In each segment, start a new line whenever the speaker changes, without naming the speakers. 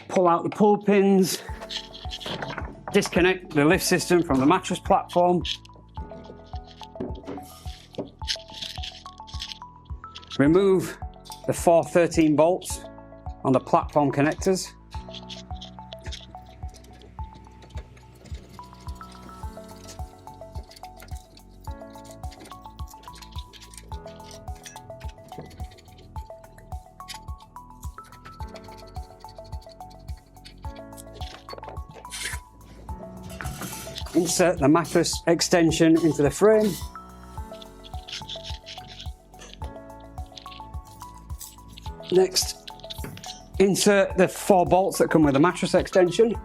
pull out the pull pins, disconnect the lift system from the mattress platform, remove the 4 13 bolts on the platform connectors, insert the mattress extension into the frame, next insert the 4 bolts that come with the mattress extension,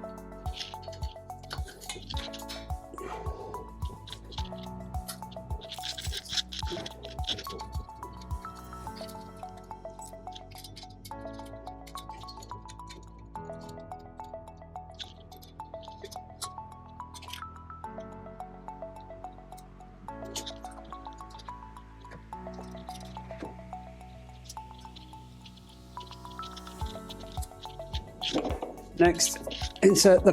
next insert the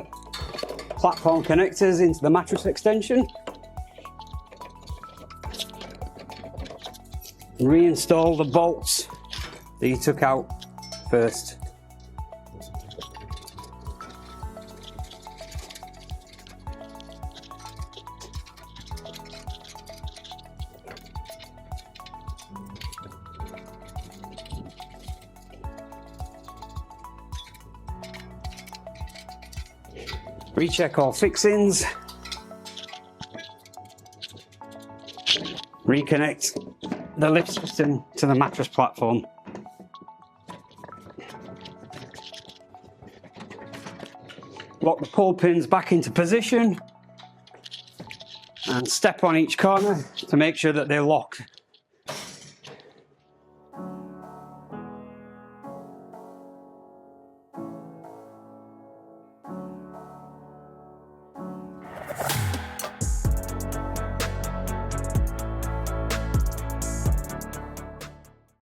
platform connectors into the mattress extension, reinstall the bolts that you took out first. Recheck all fixings, reconnect the lift system to the mattress platform. Lock the pull pins back into position and step on each corner to make sure that they're locked